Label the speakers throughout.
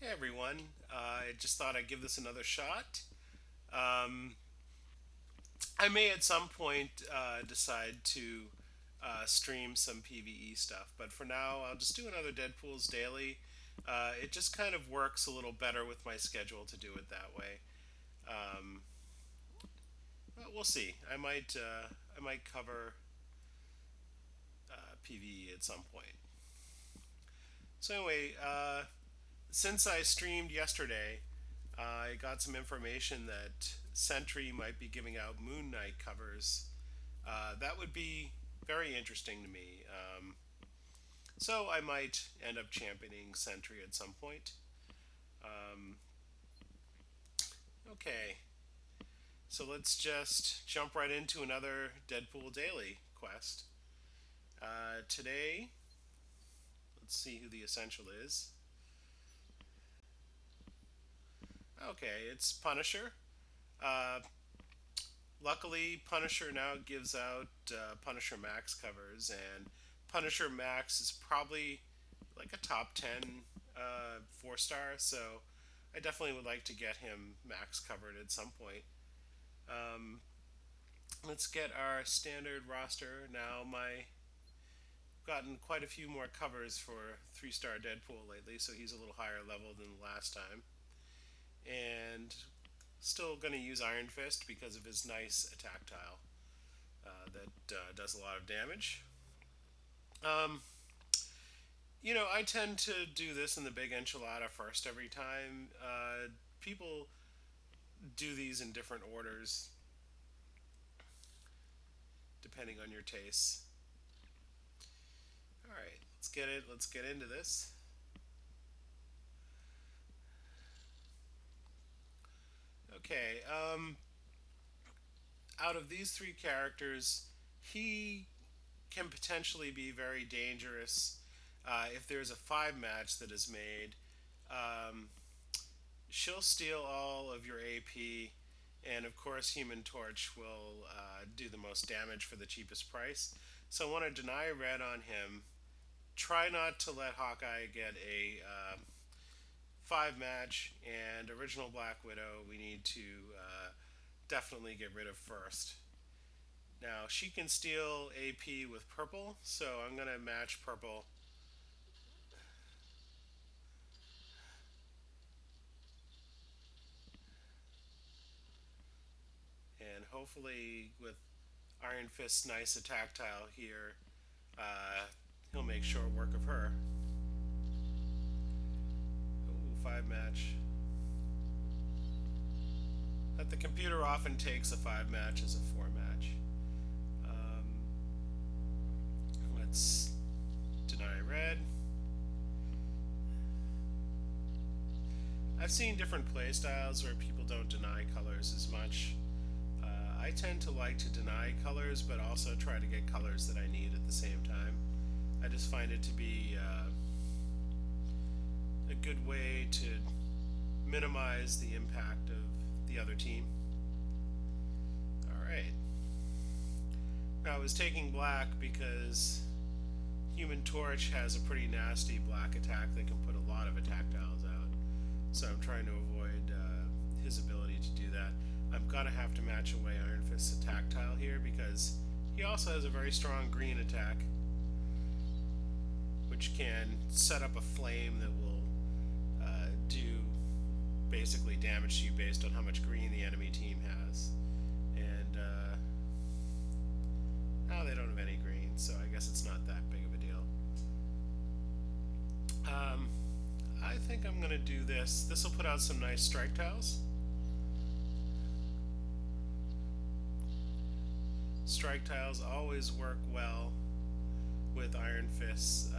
Speaker 1: Hey everyone, I just thought I'd give this another shot. Um, I may at some point decide to stream some PvE stuff, but for now I'll just do another Deadpool's Daily. It just kind of works a little better with my schedule to do it that way. Um, but we'll see. I might cover PvE at some point. So anyway, since I streamed yesterday, I got some information that Sentry might be giving out Moon Knight covers. That would be very interesting to me. So I might end up championing Sentry at some point. Um, okay, so let's just jump right into another Deadpool Daily quest. Today, let's see who the Essential is. Okay, it's Punisher. Uh, Luckily, Punisher now gives out Punisher Max covers, and Punisher Max is probably like a top 10 4 star, so I definitely would like to get him max covered at some point. Um, let's get our standard roster now. My gotten quite a few more covers for 3 star Deadpool lately, so he's a little higher level than the last time. And still going to use Iron Fist because of his nice attack tile that does a lot of damage. Um, I tend to do this in the big enchilada first every time. People do these in different orders depending on your tastes. All right, let's get it. Let's get into this. Okay. Out of these 3 characters, he can potentially be very dangerous if there's a 5 match that is made. Um, she'll steal all of your AP, and of course, Human Torch will do the most damage for the cheapest price. So I want to deny red on him. Try not to let Hawkeye get a 5 match, and original Black Widow we need to definitely get rid of first. Now she can steal AP with purple, so I'm gonna match purple, and hopefully with Iron Fist's nice attack tile here, he'll make short work of her. Ooh, 5 match. But the computer often takes a 5 match as a 4 match. Um, let's deny red. I've seen different playstyles where people don't deny colors as much. I tend to like to deny colors, but also try to get colors that I need at the same time. I just find it to be a good way to minimize the impact of the other team. All right. Now I was taking black because Human Torch has a pretty nasty black attack that can put a lot of attack tiles out. So I'm trying to avoid his ability to do that. I'm gonna have to match away Iron Fist's attack tile here because he also has a very strong green attack, which can set up a flame that will do basically damage to you based on how much green the enemy team has. And now they don't have any green, so I guess it's not that big of a deal. Um, I think I'm gonna do this. This will put out some nice strike tiles. Strike tiles always work well with Iron Fist's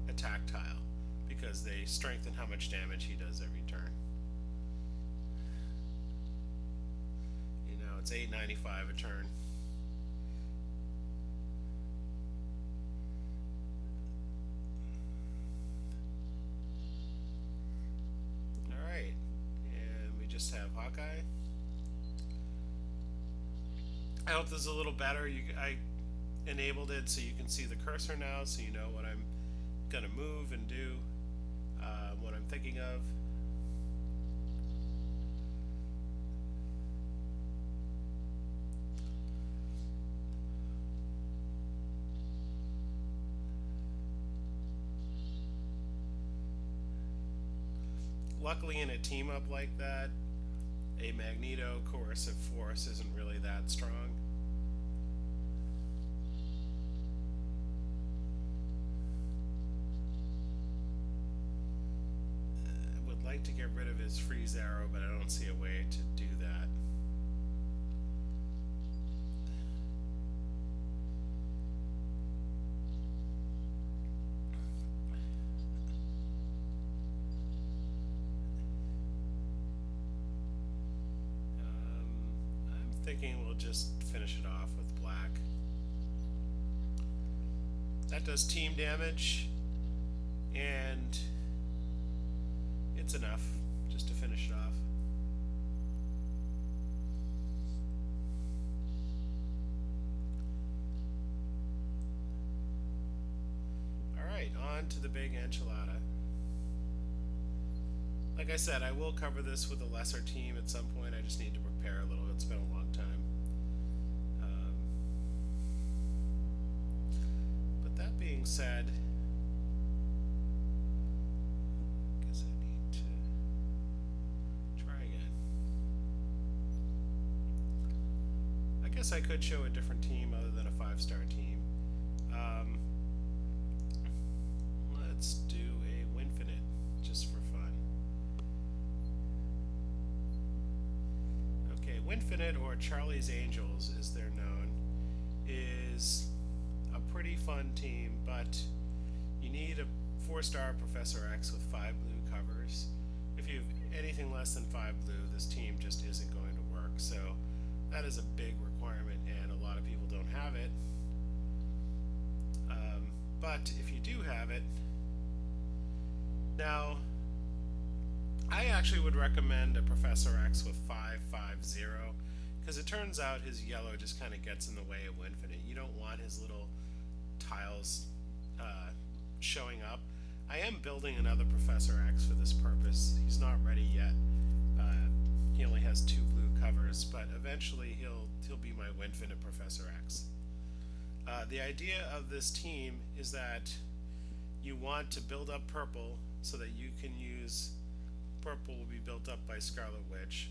Speaker 1: attack tile because they strengthen how much damage he does every turn. It's 895 a turn. All right, and we just have Hawkeye. I hope this is a little better. I enabled it so you can see the cursor now, so you know what I'm gonna move and do when I'm thinking of. Luckily, in a team up like that, a Magneto coercive force isn't really that strong. I would like to get rid of his freeze arrow, but I don't see a way to do that. I'm thinking we'll just finish it off with black. That does team damage, and it's enough just to finish it off. Alright, on to the big enchilada. Like I said, I will cover this with a lesser team at some point. I just need to prepare a little. It's been a long time. But that being said, I guess I need to try again. I guess I could show a different team other than a 5-star team. Let's do a Winfinite just for fun. Okay, Winfinite, or Charlie's Angels as they're known, is a pretty fun team, but you need a 4-star Professor X with 5 blue covers. If you have anything less than 5 blue, this team just isn't going to work. So that is a big requirement, and a lot of people don't have it. But if you do have it, now I actually would recommend a Professor X with 550, because it turns out his yellow just kind of gets in the way of Winfinite. You don't want his little tiles showing up. I am building another Professor X for this purpose. He's not ready yet. He only has 2 blue covers, but eventually he'll be my Winfinite Professor X. The idea of this team is that you want to build up purple so that you can use purple will be built up by Scarlet Witch.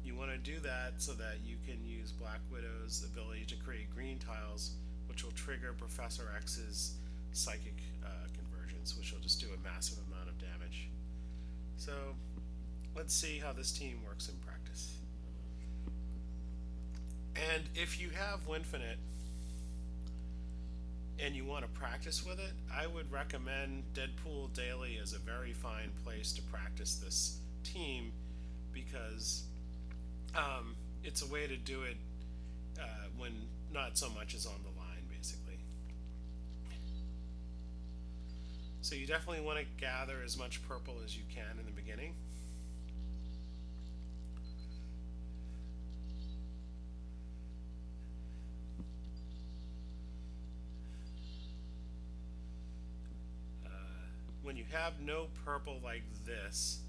Speaker 1: You want to do that so that you can use Black Widow's ability to create green tiles, which will trigger Professor X's psychic convergence, which will just do a massive amount of damage. So let's see how this team works in practice. And if you have Winfinite and you want to practice with it, I would recommend Deadpool Daily as a very fine place to practice this team, because it's a way to do it when not so much is on the line, basically. So you definitely want to gather as much purple as you can in the beginning. When you have no purple like this,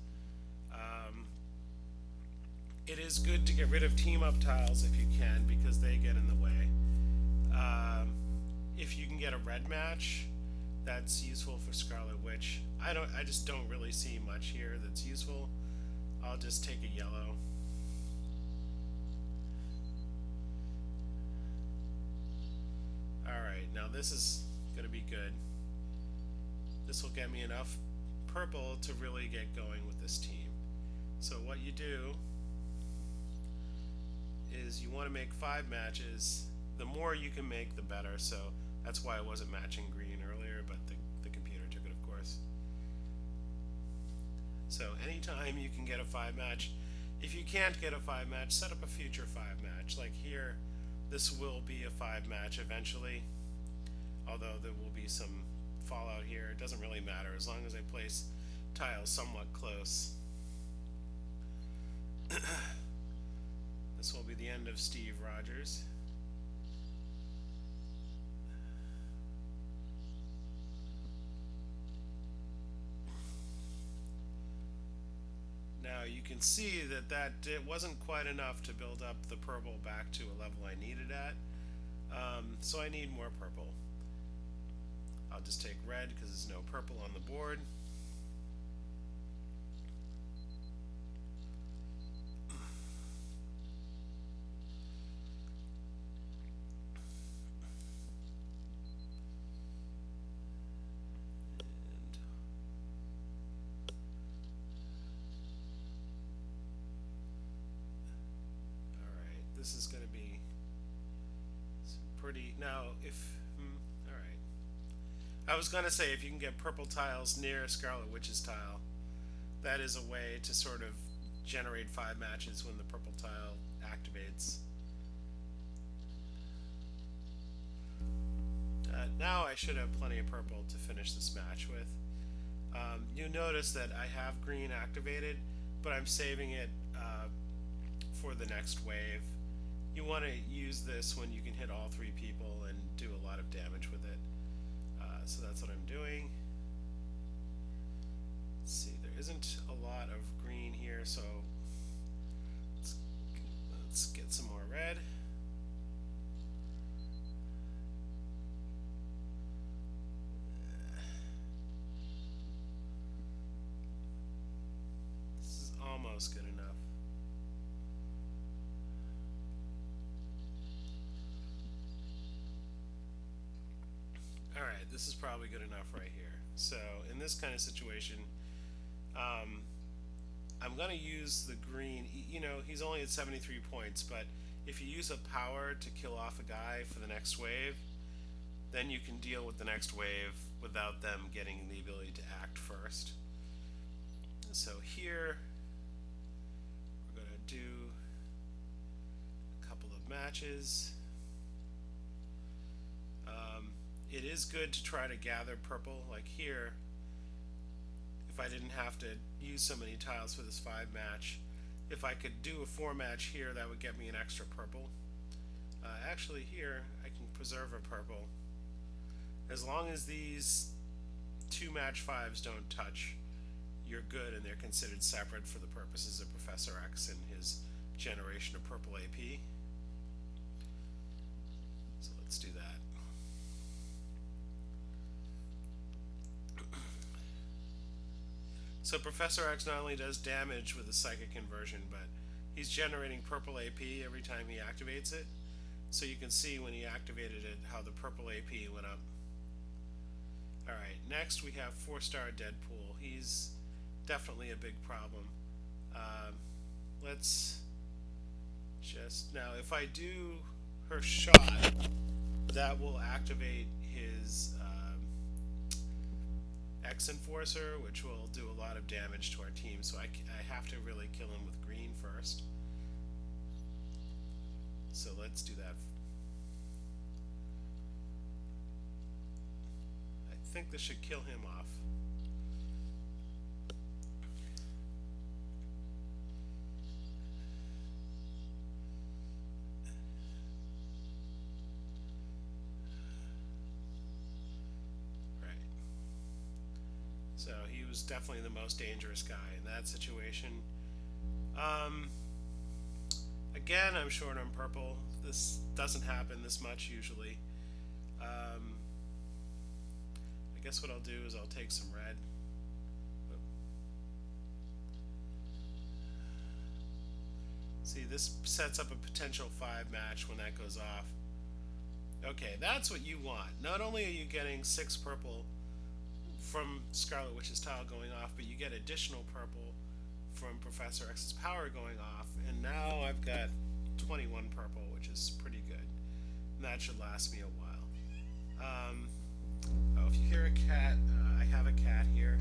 Speaker 1: it is good to get rid of team up tiles if you can, because they get in the way. If you can get a red match, that's useful for Scarlet Witch. I just don't really see much here that's useful. I'll just take a yellow. Alright, now this is going to be good. This will get me enough purple to really get going with this team. So what you do is you want to make 5 matches. The more you can make, the better. So that's why I wasn't matching green earlier, but the computer took it, of course. So anytime you can get a 5 match, if you can't get a 5 match, set up a future 5 match. Like here, this will be a 5 match eventually, although there will be some fallout here. It doesn't really matter as long as I place tiles somewhat close. This will be the end of Steve Rogers. Now you can see that it wasn't quite enough to build up the purple back to a level I needed at. So I need more purple. I'll just take red because there's no purple on the board. This is going to be pretty. Now, if all right, I was going to say if you can get purple tiles near Scarlet Witch's tile, that is a way to sort of generate 5 matches when the purple tile activates. Now I should have plenty of purple to finish this match with. You notice that I have green activated, but I'm saving it for the next wave. You want to use this when you can hit all 3 people and do a lot of damage with it. So that's what I'm doing. Let's see, there isn't a lot of green here, so let's get some more red. This is almost good enough. Alright, this is probably good enough right here. So, in this kind of situation, I'm going to use the green. You know, he's only at 73 points, but if you use a power to kill off a guy for the next wave, then you can deal with the next wave without them getting the ability to act first. So here, we're going to do a couple of matches. It is good to try to gather purple, like here. If I didn't have to use so many tiles for this 5 match, if I could do a 4 match here, that would get me an extra purple. Actually here, I can preserve a purple. As long as these 2 match 5s don't touch, you're good, and they're considered separate for the purposes of Professor X and his generation of purple AP. So let's do that. So Professor X not only does damage with the psychic conversion, but he's generating purple AP every time he activates it. So you can see when he activated it how the purple AP went up. Alright, next we have 4-star Deadpool. He's definitely a big problem. Let's just, now if I do her shot, that will activate his X Enforcer, which will do a lot of damage to our team, so I have to really kill him with green first. So let's do that. I think this should kill him off. So he was definitely the most dangerous guy in that situation. Again, I'm short on purple. This doesn't happen this much usually. I guess what I'll do is I'll take some red. See, this sets up a potential 5 match when that goes off. Okay, that's what you want. Not only are you getting 6 purple from Scarlet Witch's tile going off, but you get additional purple from Professor X's power going off, and now I've got 21 purple, which is pretty good. And that should last me a while. Oh, if you hear a cat, I have a cat here.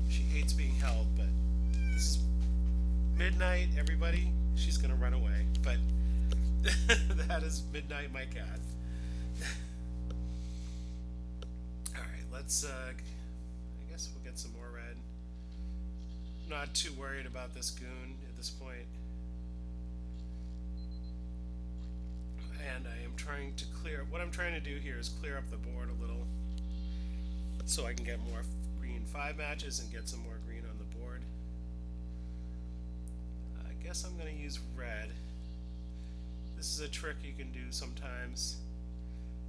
Speaker 1: She hates being held, but this is Midnight, everybody. She's gonna run away, but that is Midnight, my cat. Alright, let's, I guess we'll get some more red. Not too worried about this goon at this point. And I am trying to clear, what I'm trying to do here is clear up the board a little so I can get more green 5 matches and get some more green on the board. guess I'm going to use red. This is a trick you can do sometimes.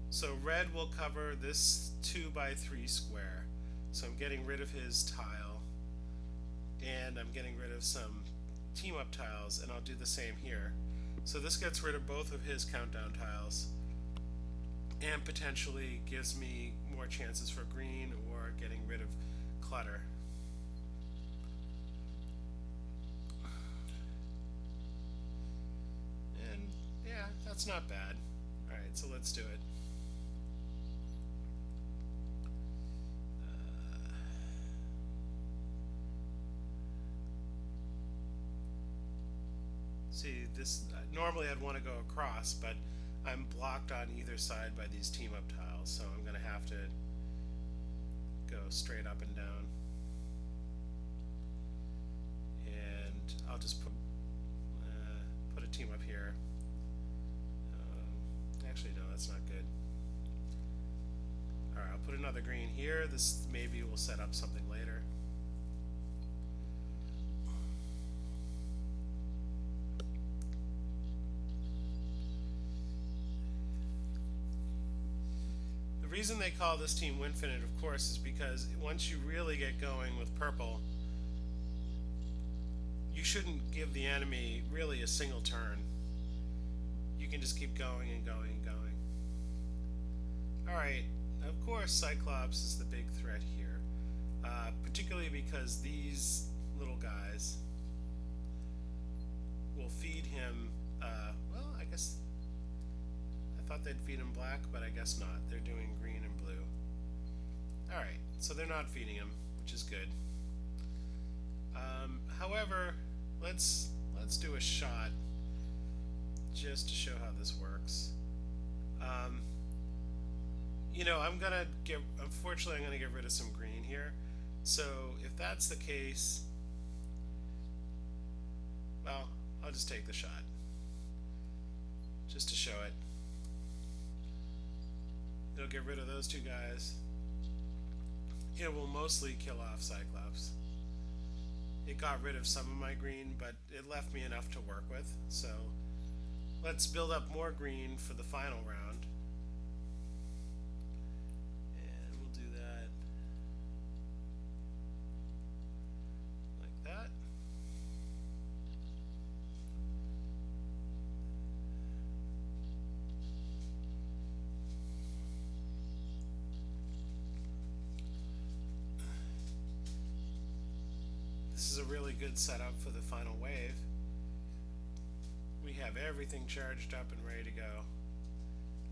Speaker 1: So red will cover this 2x3 square. So I'm getting rid of his tile, and I'm getting rid of some team up tiles, and I'll do the same here. So this gets rid of both of his countdown tiles and potentially gives me more chances for green or getting rid of clutter. And yeah, that's not bad. Alright, so let's do it. See, this normally I'd want to go across, but I'm blocked on either side by these team up tiles, so I'm going to have to go straight up and down. And I'll just put a team up here. Actually, no, that's not good. Alright, I'll put another green here. This maybe will set up something later. The reason they call this team Winfinite, of course, is because once you really get going with purple, you shouldn't give the enemy really a single turn. You can just keep going and going and going. Alright, of course Cyclops is the big threat here, particularly because these little guys will feed him, well, I guess I thought they'd feed him black, but I guess not. They're doing green and blue. Alright, so they're not feeding him, which is good. However, let's do a shot just to show how this works. You know, unfortunately I'm gonna get rid of some green here. So if that's the case, well, I'll just take the shot, just to show it. It'll get rid of those two guys. It will mostly kill off Cyclops. It got rid of some of my green, but it left me enough to work with. So let's build up more green for the final round. And we'll do that like that. This is a really good setup for the final wave. We have everything charged up and ready to go.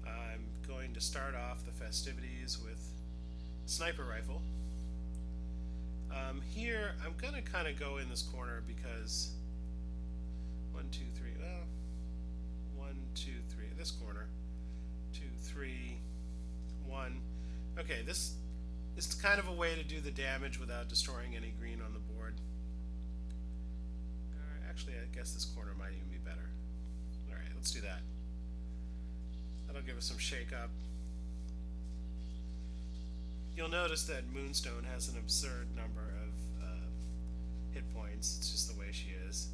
Speaker 1: I'm going to start off the festivities with sniper rifle. Here I'm going to kind of go in this corner because 1, 2, 3, well, 1, 2, 3, this corner, 2, 3, 1. Okay, this is kind of a way to do the damage without destroying any green on the board. Actually, I guess this corner might even be better. Alright, let's do that. That'll give us some shake up. You'll notice that Moonstone has an absurd number of hit points. It's just the way she is.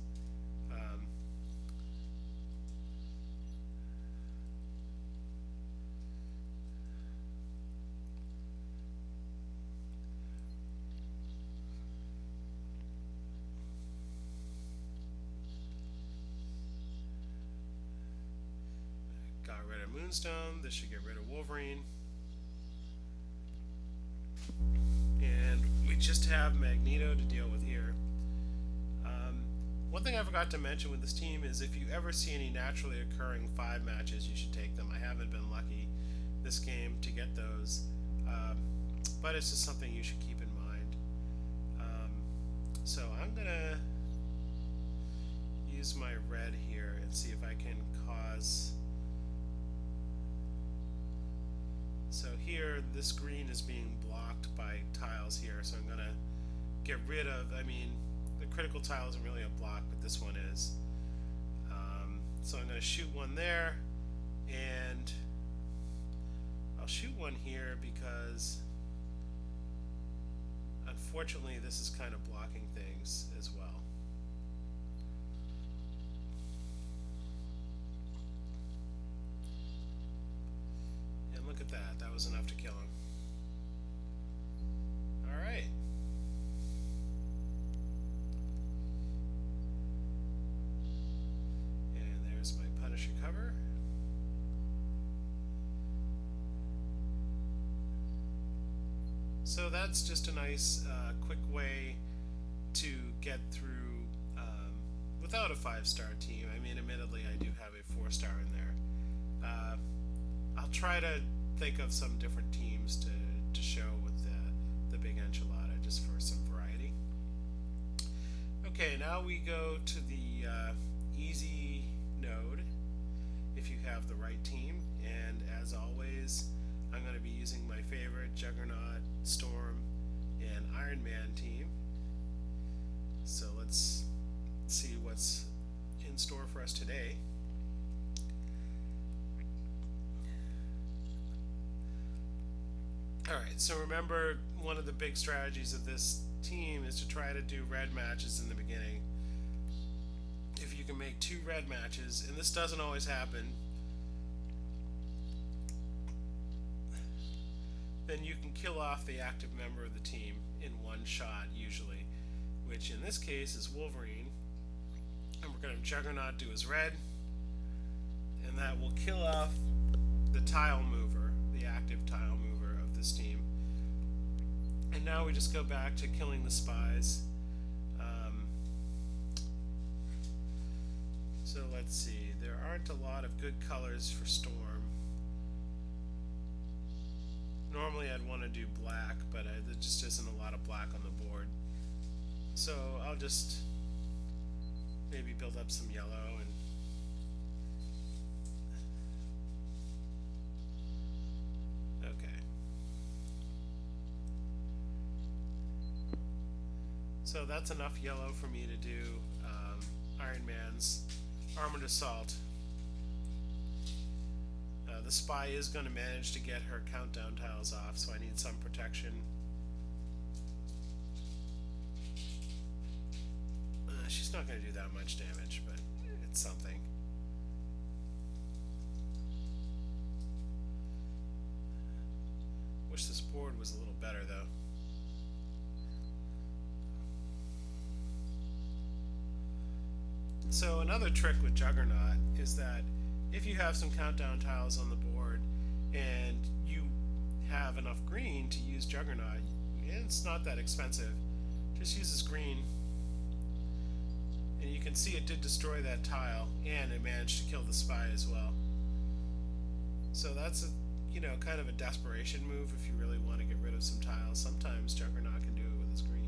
Speaker 1: Got rid of Moonstone. This should get rid of Wolverine. And we just have Magneto to deal with here. One thing I forgot to mention with this team is if you ever see any naturally occurring 5 matches, you should take them. I haven't been lucky this game to get those, but it's just something you should keep in mind. So I'm going to use my red here and see if I can cause... So here, this green is being blocked by tiles here, so I'm going to get rid of, I mean, the critical tile isn't really a block, but this one is. So I'm going to shoot one there, and I'll shoot one here because, unfortunately, this is kind of blocking things as well. was enough to kill him. Alright. And there's my Punisher cover. So that's just a nice quick way to get through without a 5-star team. I mean, admittedly, I do have a 4-star in there. I'll try to think of some different teams to show with the big enchilada, just for some variety. Okay, now we go to the easy node, if you have the right team. And as always, I'm going to be using my favorite Juggernaut, Storm, and Iron Man team. So let's see what's in store for us today. Alright, so remember, one of the big strategies of this team is to try to do red matches in the beginning. If you can make 2 red matches, and this doesn't always happen, then you can kill off the active member of the team in one shot, usually, which in this case is Wolverine. And we're going to Juggernaut do his red, and that will kill off the tile mover, the active tile mover of this team. And now we just go back to killing the spies. So let's see, there aren't a lot of good colors for Storm. Normally I'd want to do black, but there just isn't a lot of black on the board. So I'll just maybe build up some yellow and okay. So that's enough yellow for me to do Iron Man's Armored Assault. The spy is going to manage to get her countdown tiles off, so I need some protection. She's not going to do that much damage, but it's something. Wish this board was a little better, though. So another trick with Juggernaut is that if you have some countdown tiles on the board and you have enough green to use Juggernaut, it's not that expensive. Just use this green, and you can see it did destroy that tile, and it managed to kill the spy as well. So that's a, kind of a desperation move if you really want to get rid of some tiles. Sometimes Juggernaut can do it with his green.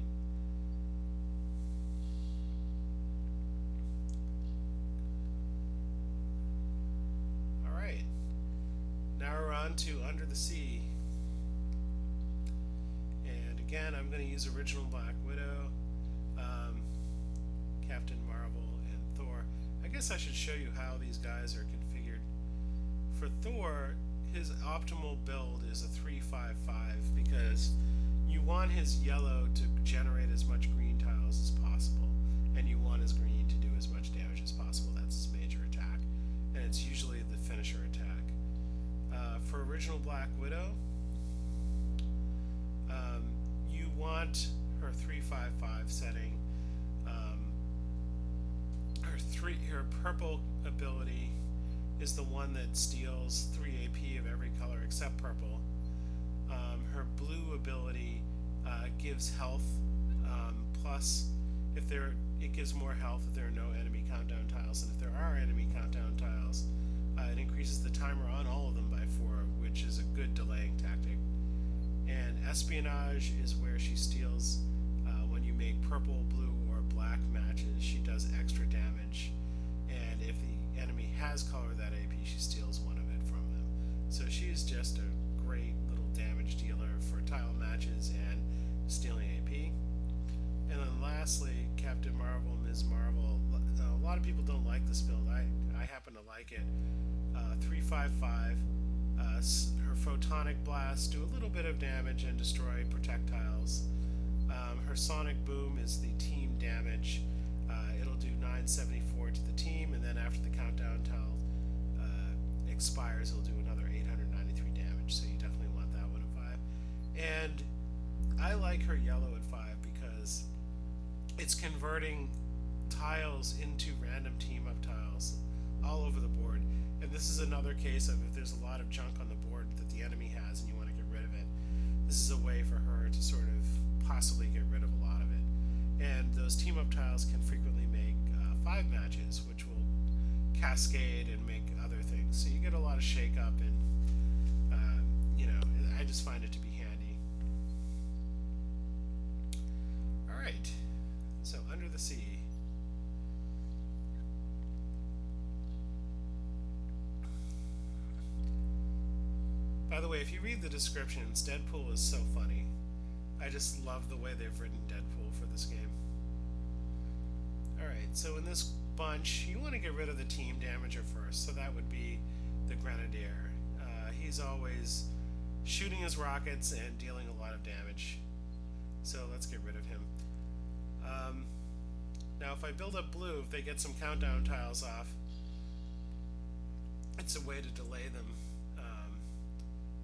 Speaker 1: Now we're on to Under the Sea. And again, I'm going to use original Black Widow, Captain Marvel, and Thor. I guess I should show you how these guys are configured. For Thor, his optimal build is a 3-5-5 because you want his yellow to generate as much green tiles as possible, and you want his green to do as much damage as possible. That's his major attack, and it's usually the finisher attack. For original Black Widow, you want her 3-5-5 setting. Her purple ability is the one that steals 3 AP of every color except purple. Her blue ability gives health, plus it gives more health if there are no enemy countdown tiles, and if there are enemy countdown tiles, it increases the timer on all of them by 4, which is a good delaying tactic. And espionage is where she steals, when you make purple, blue, or black matches, she does extra damage. And if the enemy has color that AP, she steals 1 of it from them. So she's just a great little damage dealer for tile matches and stealing AP. And then lastly, Captain Marvel, Ms. Marvel. A lot of people don't like this build. I happen to like it. 3-5-5. Her photonic blasts do a little bit of damage and destroy projectiles. Her sonic boom is the team damage. It'll do 974 to the team, and then after the countdown tile expires, it'll do another 893 damage. So you definitely want And I like her yellow at 5 because it's converting tiles into random team up tiles all over the board. And this is another case of if there's a lot of junk on the board that the enemy has and you want to get rid of it, this is a way for her to sort of possibly get rid of a lot of it. And those team up tiles can frequently make 5 matches, which will cascade and make other things. So you get a lot of shake up, and I just find it to be handy. All right, so Under the Sea. By the way, if you read the descriptions, Deadpool is so funny. I just love the way they've written Deadpool for this game. Alright, so in this bunch, you want to get rid of the team damager first, so that would be the Grenadier. He's always shooting his rockets and dealing a lot of damage. So let's get rid of him. Now if I build up blue, if they get some countdown tiles off, it's a way to delay them.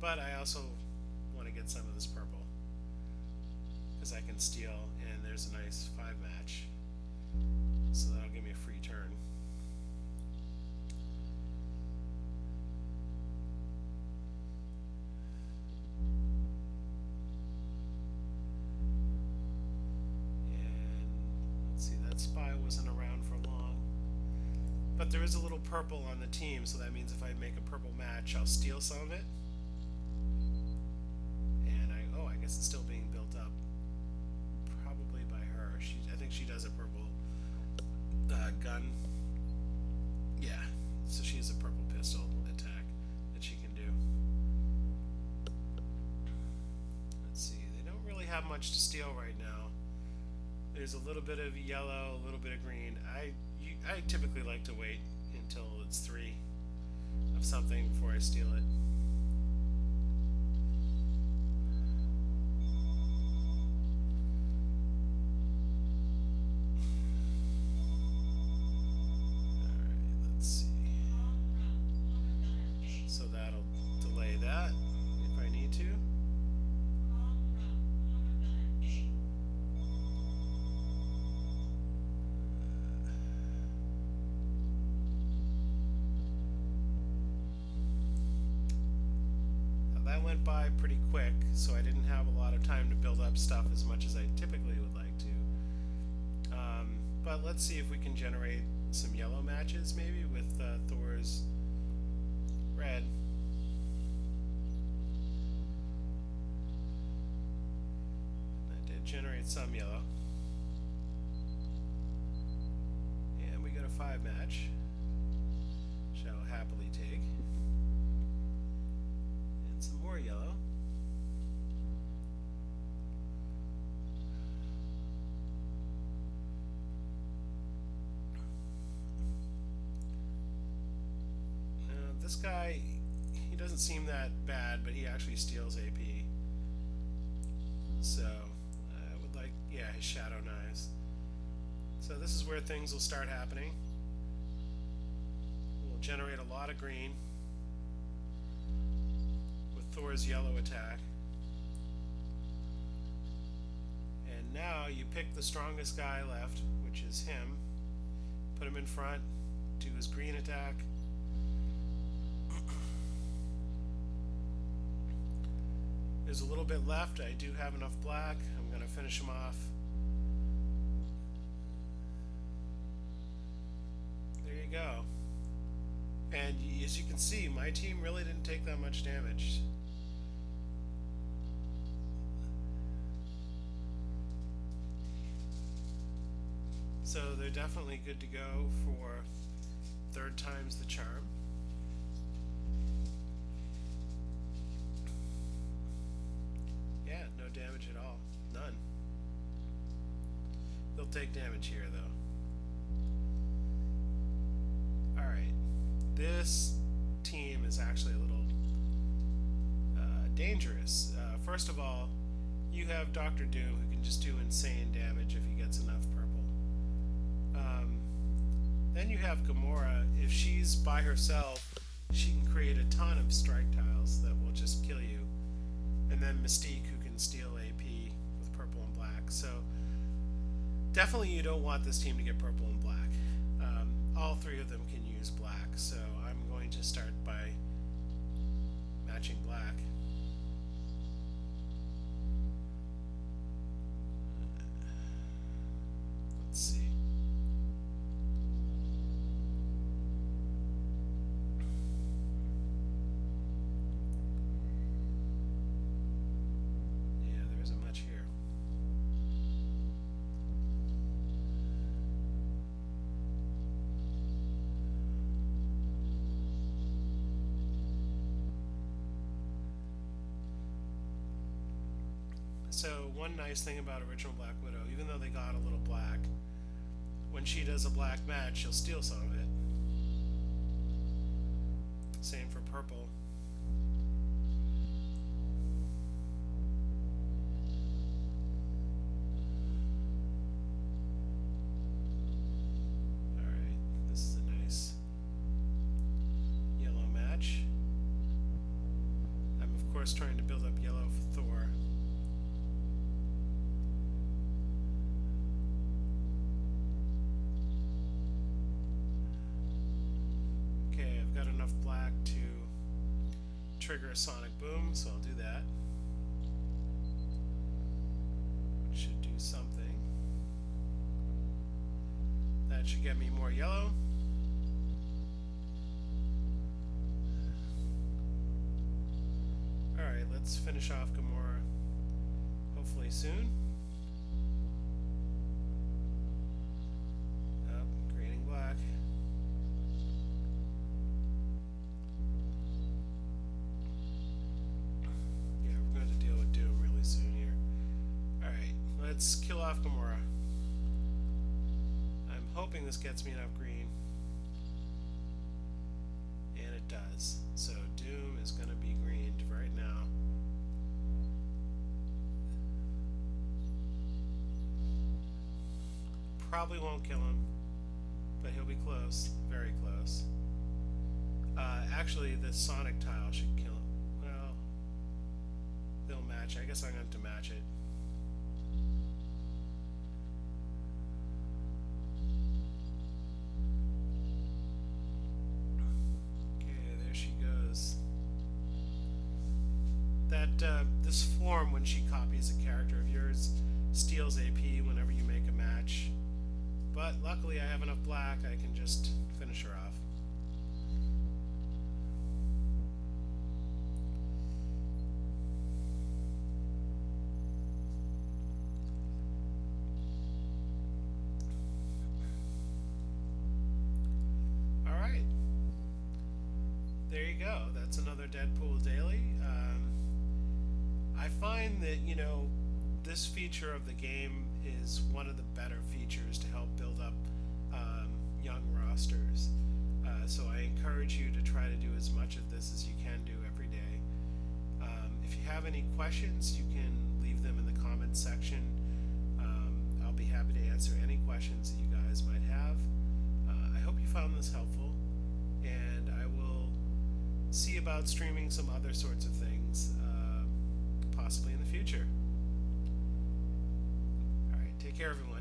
Speaker 1: But I also want to get some of this purple because I can steal, and there's a nice 5 match. So that'll give me a free turn. And let's see, that spy wasn't around for long. But there is a little purple on the team, so that means if I make a purple match, I'll steal some of it. I guess it's still being built up, probably by her. I think she does a purple gun. Yeah, so she has a purple pistol attack that she can do. Let's see, they don't really have much to steal right now. There's a little bit of yellow, a little bit of green. I typically like to wait until it's 3 of something before I steal it. Went by pretty quick, so I didn't have a lot of time to build up stuff as much as I typically would like to. But let's see if we can generate some yellow matches maybe with Thor's red. That did generate some yellow. And we got a 5 match, which I will happily take. Some more yellow. This guy, he doesn't seem that bad, but he actually steals AP. So I would like, yeah, his shadow knives. So this is where things will start happening. We'll generate a lot of green. Thor's yellow attack. And now you pick the strongest guy left, which is him. Put him in front, do his green attack. There's a little bit left. I do have enough black. I'm going to finish him off. There you go. And as you can see, my team really didn't take that much damage. So they're definitely good to go for 3rd time's the charm. Yeah, no damage at all. None. They'll take damage here though. Alright. This team is actually a little dangerous. First of all, you have Dr. Doom who can just do insane damage if he gets enough purple. Then you have Gamora. If she's by herself, she can create a ton of strike tiles that will just kill you. And then Mystique, who can can steal AP with purple and black. So definitely you don't want this team to get purple and black. All three of them can use black, so I'm going to start by matching black. Let's see. Yeah, there isn't much here. So one nice thing about original Black Widow, even though they got a little black, when she does a black match, she'll steal some of it. Same for purple. Alright, this is a nice yellow match. I'm of course trying to build up yellow for Thor. Got enough black to trigger a sonic boom, so I'll do that. Which should do something. That should get me more yellow. Alright, let's finish off Gamora hopefully soon. Oh, green and black. Let's kill off Gamora. I'm hoping this gets me enough green. And it does. So Doom is going to be greened right now. Probably won't kill him, but he'll be close. Very close. Actually, the Sonic tile should kill him. Well, they'll match. I guess I'm going to have to match it. This form, when she copies a character of yours, steals AP whenever you make a match. But luckily I have enough black, I can just finish her off. Alright. There you go. That's another Deadpool Daily. I find that, this feature of the game is one of the better features to help build up young rosters. So I encourage you to try to do as much of this as you can do every day. If you have any questions, you can leave them in the comments section. I'll be happy to answer any questions that you guys might have. I hope you found this helpful, and I will see about streaming some other sorts of things possibly in the future. Alright, take care everyone.